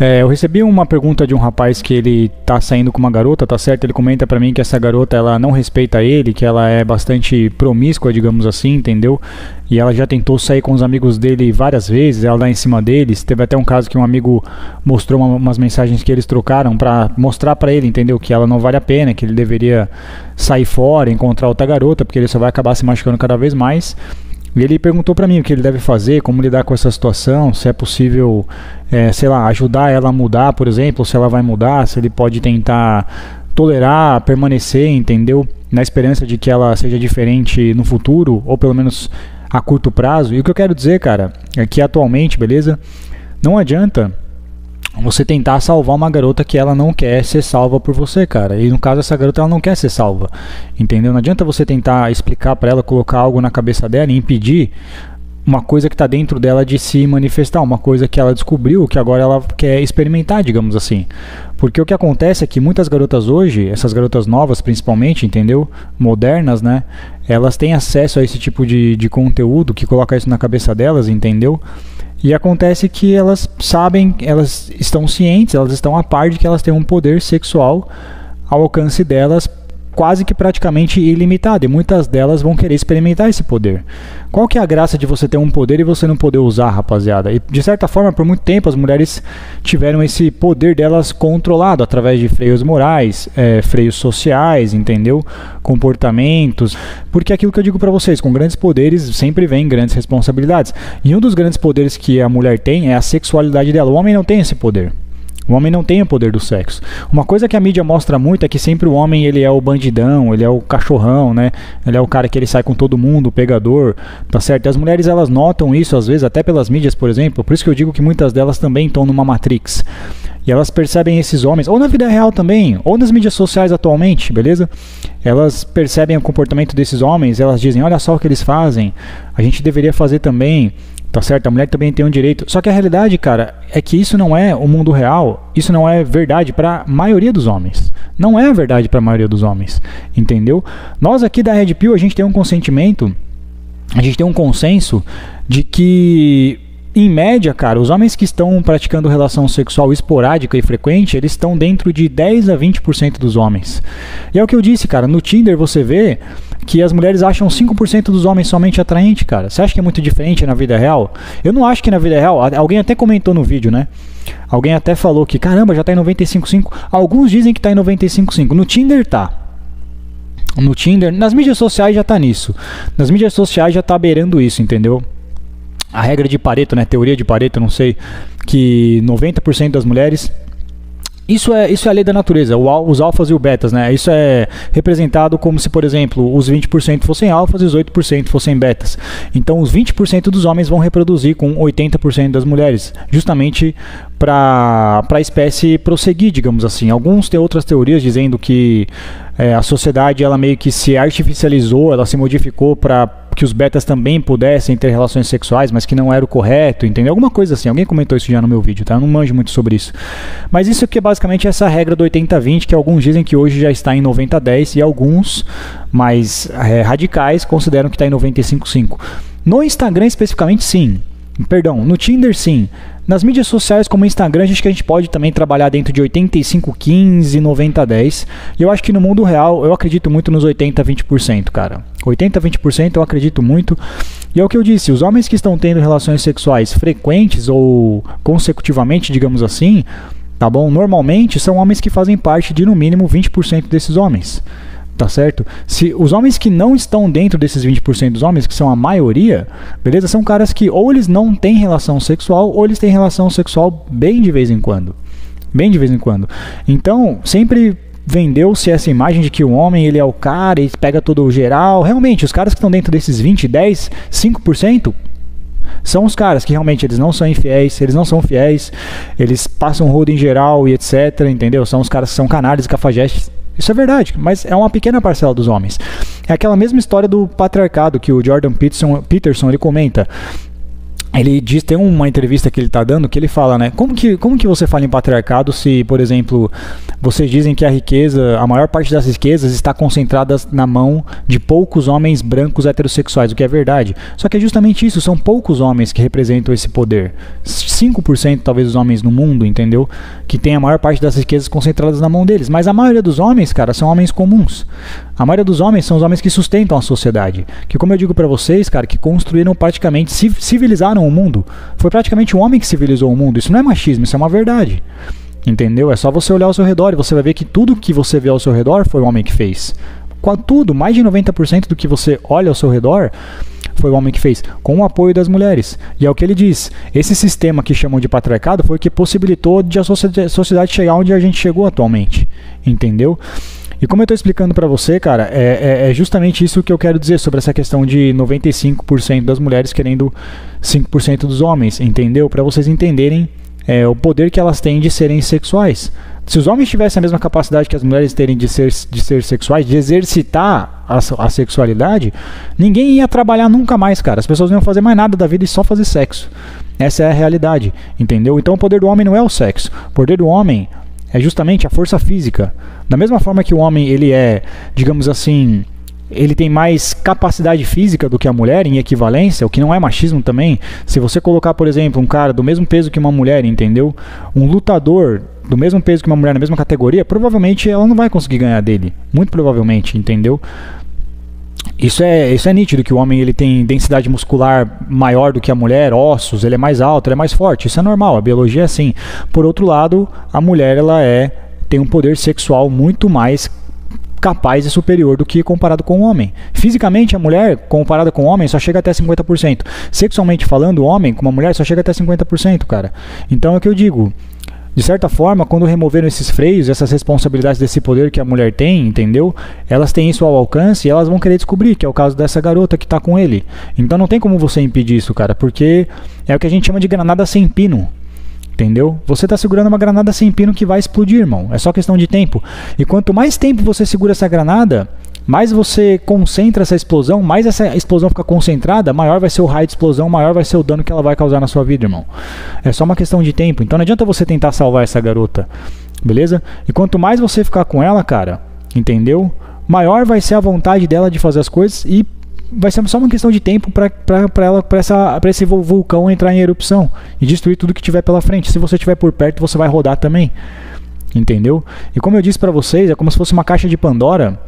Eu recebi uma pergunta de um rapaz que ele tá saindo com uma garota, tá certo? Ele comenta pra mim que essa garota, ela não respeita ele, que ela é bastante promíscua, digamos assim, entendeu? E ela já tentou sair com os amigos dele várias vezes, ela dá em cima deles. Teve até um caso que um amigo mostrou umas mensagens que eles trocaram pra mostrar pra ele, entendeu? Que ela não vale a pena, que ele deveria sair fora, encontrar outra garota, porque ele só vai acabar se machucando cada vez mais. E ele perguntou pra mim o que ele deve fazer, como lidar com essa situação, se é possível, sei lá, ajudar ela a mudar, por exemplo, se ela vai mudar, se ele pode tentar tolerar, permanecer, entendeu? Na esperança de que ela seja diferente no futuro, ou pelo menos a curto prazo. E o que eu quero dizer, cara, é que atualmente, beleza? Não adianta você tentar salvar uma garota que ela não quer ser salva por você, cara. E no caso, essa garota, ela não quer ser salva, entendeu? Não adianta você tentar explicar pra ela, colocar algo na cabeça dela e impedir uma coisa que tá dentro dela de se manifestar, uma coisa que ela descobriu, que agora ela quer experimentar, digamos assim. Porque o que acontece é que muitas garotas hoje, essas garotas novas principalmente, entendeu? Modernas, né? Elas têm acesso a esse tipo de conteúdo que coloca isso na cabeça delas, entendeu? E acontece que elas sabem, elas estão cientes, elas estão a par de que elas têm um poder sexual ao alcance delas quase que praticamente ilimitado, e muitas delas vão querer experimentar esse poder. Qual que é a graça de você ter um poder e você não poder usar, rapaziada? E de certa forma, por muito tempo, as mulheres tiveram esse poder delas controlado através de freios morais, freios sociais, entendeu? Comportamentos. Porque é aquilo que eu digo pra vocês, com grandes poderes sempre vem grandes responsabilidades. E um dos grandes poderes que a mulher tem é a sexualidade dela. O homem não tem esse poder. O homem não tem o poder do sexo. Uma coisa que a mídia mostra muito é que sempre o homem, ele é o bandidão, ele é o cachorrão, né? Ele é o cara que ele sai com todo mundo, o pegador, tá certo? E as mulheres, elas notam isso às vezes até pelas mídias, por exemplo. Por isso que eu digo que muitas delas também estão numa Matrix. E elas percebem esses homens, ou na vida real também, ou nas mídias sociais atualmente, beleza? Elas percebem o comportamento desses homens, elas dizem, olha só o que eles fazem, a gente deveria fazer também. Tá certo? A mulher também tem um direito. Só que a realidade, cara, é que isso não é o mundo real. Isso não é verdade para a maioria dos homens. Não é verdade para a maioria dos homens. Entendeu? Nós aqui da Red Pill, a gente tem um consentimento, a gente tem um consenso de que, em média, cara, os homens que estão praticando relação sexual esporádica e frequente, eles estão dentro de 10 a 20% dos homens. E é o que eu disse, cara, no Tinder você vê que as mulheres acham 5% dos homens somente atraente, cara. Você acha que é muito diferente na vida real? Eu não acho que na vida real, alguém até comentou no vídeo, né? Alguém até falou que, caramba, já tá em 95,5. Alguns dizem que tá em 95,5. No Tinder tá. No Tinder, nas mídias sociais já tá nisso. Nas mídias sociais já tá beirando isso, entendeu? A regra de Pareto, né? Teoria de Pareto, não sei, que 90% das mulheres... Isso é a lei da natureza, os alfas e os betas, né? Isso é representado como se, por exemplo, os 20% fossem alfas e os 8% fossem betas. Então, os 20% dos homens vão reproduzir com 80% das mulheres, justamente para a espécie prosseguir, digamos assim. Alguns têm outras teorias dizendo que a sociedade, ela meio que se artificializou, ela se modificou para que os betas também pudessem ter relações sexuais, mas que não era o correto, entendeu? Alguma coisa assim. Alguém comentou isso já no meu vídeo, tá? Eu não manjo muito sobre isso. Mas isso aqui é basicamente essa regra do 80-20, que alguns dizem que hoje já está em 90-10 e alguns mais radicais consideram que está em 95-5. No Instagram especificamente, sim. Perdão, no Tinder, sim. Nas mídias sociais como o Instagram, acho que a gente pode também trabalhar dentro de 85-15 e 90-10. E eu acho que no mundo real, eu acredito muito nos 80-20%, cara. 80-20% eu acredito muito. E é o que eu disse, os homens que estão tendo relações sexuais frequentes ou consecutivamente, digamos assim, tá bom? Normalmente são homens que fazem parte de no mínimo 20% desses homens. Tá certo? Se os homens que não estão dentro desses 20% dos homens, que são a maioria, beleza? São caras que ou eles não têm relação sexual, ou eles têm relação sexual bem de vez em quando. Bem de vez em quando. Então, sempre vendeu-se essa imagem de que o homem, ele é o cara e pega todo o geral. Realmente, os caras que estão dentro desses 20, 10, 5%, são os caras que realmente eles não são infiéis, eles não são fiéis, eles passam rodo em geral e etc, entendeu? São os caras que são canalhas e cafajestes. Isso é verdade, mas é uma pequena parcela dos homens. É aquela mesma história do patriarcado que o Jordan Peterson ele comenta. Ele diz, tem uma entrevista que ele está dando, que ele fala, né, como que você fala em patriarcado se, por exemplo, vocês dizem que a riqueza, a maior parte das riquezas está concentrada na mão de poucos homens brancos heterossexuais, o que é verdade. Só que é justamente isso, são poucos homens que representam esse poder. 5% talvez dos homens no mundo, entendeu? Que tem a maior parte das riquezas concentradas na mão deles. Mas a maioria dos homens, cara, são homens comuns. A maioria dos homens são os homens que sustentam a sociedade. Que, como eu digo pra vocês, cara, que construíram praticamente, civilizaram o mundo. Foi praticamente o homem que civilizou o mundo. Isso não é machismo, isso é uma verdade. Entendeu? É só você olhar ao seu redor e você vai ver que tudo que você vê ao seu redor foi o homem que fez. Tudo, mais de 90% do que você olha ao seu redor foi o homem que fez, com o apoio das mulheres. E é o que ele diz. Esse sistema que chamam de patriarcado foi o que possibilitou de a sociedade chegar onde a gente chegou atualmente. Entendeu? E como eu estou explicando para você, cara, é justamente isso que eu quero dizer sobre essa questão de 95% das mulheres querendo 5% dos homens, entendeu? Para vocês entenderem o poder que elas têm de serem sexuais. Se os homens tivessem a mesma capacidade que as mulheres terem de ser sexuais, de exercitar a sexualidade, ninguém ia trabalhar nunca mais, cara. As pessoas não iam fazer mais nada da vida e só fazer sexo. Essa é a realidade, entendeu? Então o poder do homem não é o sexo. O poder do homem é justamente a força física. Da mesma forma que o homem, ele é, digamos assim, ele tem mais capacidade física do que a mulher em equivalência, o que não é machismo também. Se você colocar, por exemplo, um cara do mesmo peso que uma mulher, entendeu? Um lutador do mesmo peso que uma mulher na mesma categoria, provavelmente ela não vai conseguir ganhar dele. Muito provavelmente, entendeu? Isso é nítido, que o homem ele tem densidade muscular maior do que a mulher, ossos, ele é mais alto, ele é mais forte. Isso é normal, a biologia é assim. Por outro lado, a mulher ela tem um poder sexual muito mais capaz e superior do que comparado com o homem. Fisicamente, a mulher, comparada com o homem, só chega até 50%. Sexualmente falando, o homem com uma mulher só chega até 50%, cara. Então é o que eu digo. De certa forma, quando removeram esses freios, essas responsabilidades desse poder que a mulher tem, entendeu? Elas têm isso ao alcance e elas vão querer descobrir, que é o caso dessa garota que tá com ele. Então não tem como você impedir isso, cara, porque é o que a gente chama de granada sem pino. Entendeu? Você está segurando uma granada sem pino que vai explodir, irmão. É só questão de tempo. E quanto mais tempo você segura essa granada, mais você concentra essa explosão, mais essa explosão fica concentrada, maior vai ser o raio de explosão, maior vai ser o dano que ela vai causar na sua vida, irmão. É só uma questão de tempo. Então não adianta você tentar salvar essa garota, beleza? E quanto mais você ficar com ela, cara, entendeu? Maior vai ser a vontade dela de fazer as coisas e vai ser só uma questão de tempo para esse vulcão entrar em erupção e destruir tudo que tiver pela frente. Se você estiver por perto, você vai rodar também, entendeu? E como eu disse para vocês, é como se fosse uma caixa de Pandora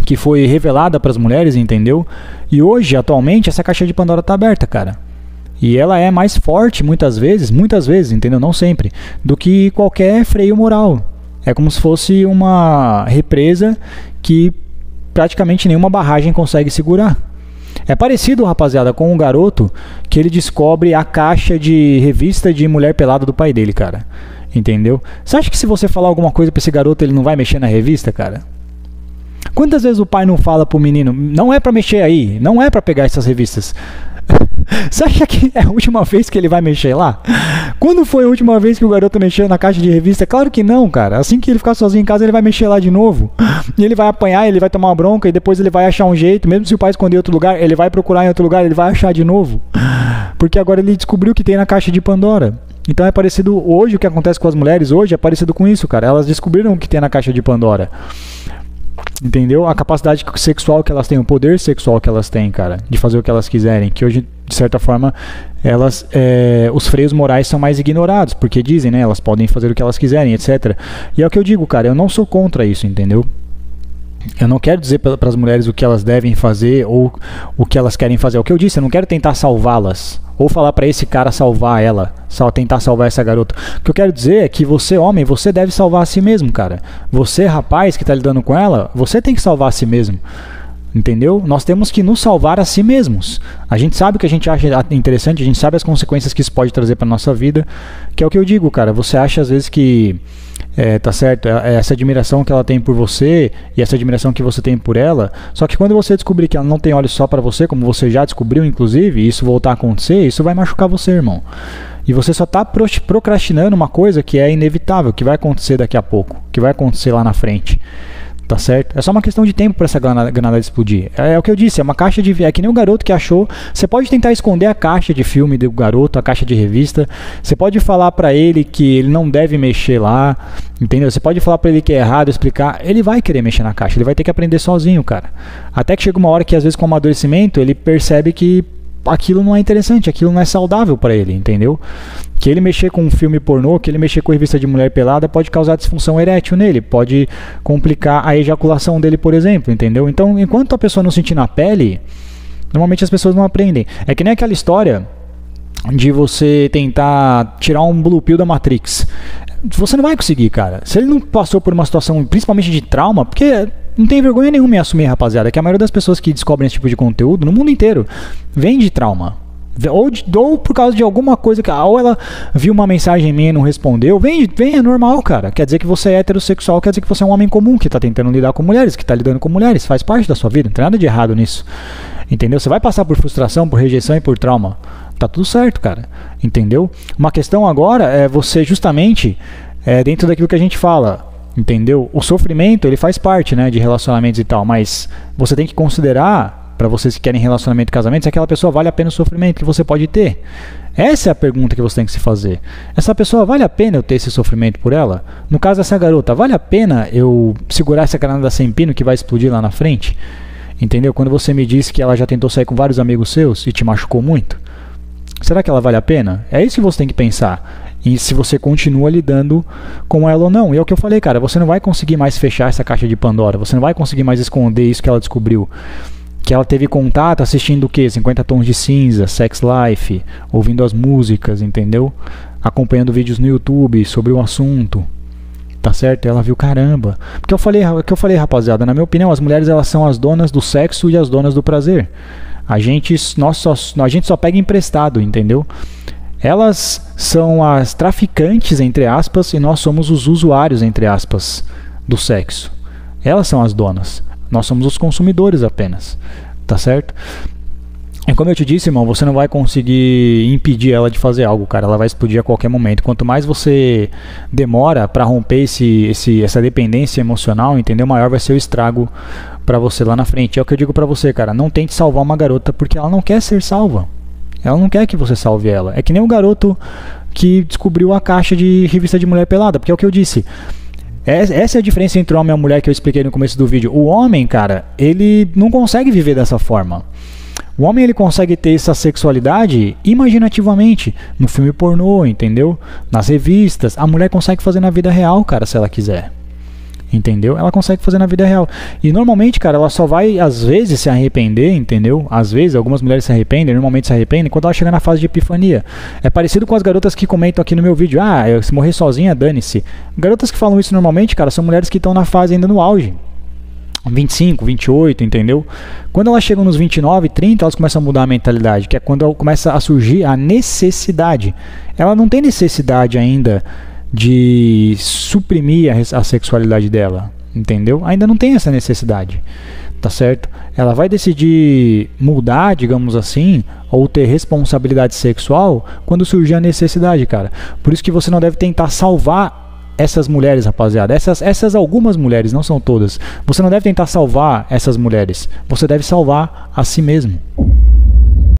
que foi revelada para as mulheres, entendeu? E hoje, atualmente, essa caixa de Pandora tá aberta, cara. E ela é mais forte, muitas vezes, entendeu? Não sempre, do que qualquer freio moral. É como se fosse uma represa que praticamente nenhuma barragem consegue segurar. É parecido, rapaziada, com um garoto que ele descobre a caixa de revista de mulher pelada do pai dele, cara. Entendeu? Você acha que se você falar alguma coisa pra esse garoto, ele não vai mexer na revista, cara? Quantas vezes o pai não fala pro menino, não é pra mexer aí, não é pra pegar essas revistas? Você acha que é a última vez que ele vai mexer lá? Quando foi a última vez que o garoto mexeu na caixa de revista? Claro que não, cara. Assim que ele ficar sozinho em casa, ele vai mexer lá de novo. E ele vai apanhar, ele vai tomar uma bronca, e depois ele vai achar um jeito. Mesmo se o pai esconder em outro lugar, ele vai procurar em outro lugar, ele vai achar de novo. Porque agora ele descobriu o que tem na caixa de Pandora. Então é parecido hoje, o que acontece com as mulheres hoje é parecido com isso, cara. Elas descobriram o que tem na caixa de Pandora. Entendeu? A capacidade sexual que elas têm, o poder sexual que elas têm, cara, de fazer o que elas quiserem, que hoje, de certa forma, elas, os freios morais são mais ignorados, porque dizem, né, elas podem fazer o que elas quiserem, etc. E é o que eu digo, cara, eu não sou contra isso, entendeu? Eu não quero dizer para as mulheres o que elas devem fazer ou o que elas querem fazer. É o que eu disse, eu não quero tentar salvá-las ou falar para esse cara salvar ela, tentar salvar essa garota. O que eu quero dizer é que você, homem, você deve salvar a si mesmo, cara. Você, rapaz, que está lidando com ela, você tem que salvar a si mesmo. Entendeu? Nós temos que nos salvar a si mesmos. A gente sabe o que a gente acha interessante, a gente sabe as consequências que isso pode trazer para nossa vida, que é o que eu digo, cara. Você acha às vezes que tá certo, essa admiração que ela tem por você e essa admiração que você tem por ela, só que quando você descobrir que ela não tem olhos só para você, como você já descobriu inclusive, e isso voltar a acontecer, isso vai machucar você, irmão. E você só tá procrastinando uma coisa que é inevitável, que vai acontecer daqui a pouco, que vai acontecer lá na frente. Tá certo? É só uma questão de tempo para essa granada explodir. É o que eu disse, é uma caixa de... É que nem o garoto que achou... Você pode tentar esconder a caixa de filme do garoto, a caixa de revista. Você pode falar para ele que ele não deve mexer lá, entendeu? Você pode falar para ele que é errado, explicar. Ele vai querer mexer na caixa, ele vai ter que aprender sozinho, cara. Até que chega uma hora que, às vezes, com o amadurecimento, ele percebe que aquilo não é interessante, aquilo não é saudável para ele, entendeu? Que ele mexer com um filme pornô, que ele mexer com revista de mulher pelada pode causar disfunção erétil nele, pode complicar a ejaculação dele, por exemplo, entendeu? Então, enquanto a pessoa não sentir na pele, normalmente as pessoas não aprendem. É que nem aquela história de você tentar tirar um blue pill da Matrix. Você não vai conseguir, cara. Se ele não passou por uma situação, principalmente de trauma, porque não tem vergonha nenhuma em assumir, rapaziada, que a maioria das pessoas que descobrem esse tipo de conteúdo no mundo inteiro vem de trauma. Ou por causa de alguma coisa que... Ou ela viu uma mensagem minha e não respondeu. Vem, é normal, cara. Quer dizer que você é heterossexual, quer dizer que você é um homem comum que tá tentando lidar com mulheres, que tá lidando com mulheres. Faz parte da sua vida, não tem nada de errado nisso. Entendeu? Você vai passar por frustração, por rejeição e por trauma. Tá tudo certo, cara. Entendeu? Uma questão agora é você justamente dentro daquilo que a gente fala. Entendeu? O sofrimento, ele faz parte, né, de relacionamentos e tal, mas você tem que considerar, para vocês que querem relacionamento e casamento, se aquela pessoa vale a pena o sofrimento que você pode ter. Essa é a pergunta que você tem que se fazer. Essa pessoa, vale a pena eu ter esse sofrimento por ela? No caso dessa garota, vale a pena eu segurar essa granada sem pino que vai explodir lá na frente? Entendeu? Quando você me disse que ela já tentou sair com vários amigos seus e te machucou muito, será que ela vale a pena? É isso que você tem que pensar. E se você continua lidando com ela ou não. E é o que eu falei, cara, você não vai conseguir mais fechar essa caixa de Pandora. Você não vai conseguir mais esconder isso que ela descobriu. Que ela teve contato assistindo o quê? 50 Tons de Cinza, Sex Life, ouvindo as músicas, entendeu? Acompanhando vídeos no YouTube sobre o assunto. Tá certo? E ela viu, caramba. Porque o que eu falei, rapaziada, na minha opinião, as mulheres, elas são as donas do sexo e as donas do prazer. A gente só pega emprestado, entendeu? Elas são as traficantes, entre aspas, e nós somos os usuários, entre aspas, do sexo. Elas são as donas. Nós somos os consumidores apenas. Tá certo? E como eu te disse, irmão, você não vai conseguir impedir ela de fazer algo, cara. Ela vai explodir a qualquer momento. Quanto mais você demora para romper essa dependência emocional, entendeu? Maior vai ser o estrago para você lá na frente. É o que eu digo para você, cara. Não tente salvar uma garota porque ela não quer ser salva. Ela não quer que você salve ela. É que nem o garoto que descobriu a caixa de revista de mulher pelada. Porque é o que eu disse. Essa é a diferença entre o homem e a mulher que eu expliquei no começo do vídeo. O homem, cara, ele não consegue viver dessa forma. O homem, ele consegue ter essa sexualidade imaginativamente. No filme pornô, entendeu? Nas revistas. A mulher consegue fazer na vida real, cara, se ela quiser. Entendeu? Ela consegue fazer na vida real. E normalmente, cara, ela só vai, às vezes, se arrepender, entendeu? Às vezes, algumas mulheres se arrependem, normalmente se arrependem, quando ela chega na fase de epifania. É parecido com as garotas que comentam aqui no meu vídeo. Ah, se morrer sozinha, dane-se. Garotas que falam isso normalmente, cara, são mulheres que estão na fase ainda no auge. 25, 28, entendeu? Quando elas chegam nos 29, 30, elas começam a mudar a mentalidade, que é quando começa a surgir a necessidade. Ela não tem necessidade ainda de suprimir a sexualidade dela, entendeu? Ainda não tem essa necessidade, tá certo? Ela vai decidir mudar, digamos assim, ou ter responsabilidade sexual quando surgir a necessidade, cara. Por isso que você não deve tentar salvar essas mulheres, rapaziada. Essas algumas mulheres, não são todas. Você não deve tentar salvar essas mulheres. Você deve salvar a si mesmo.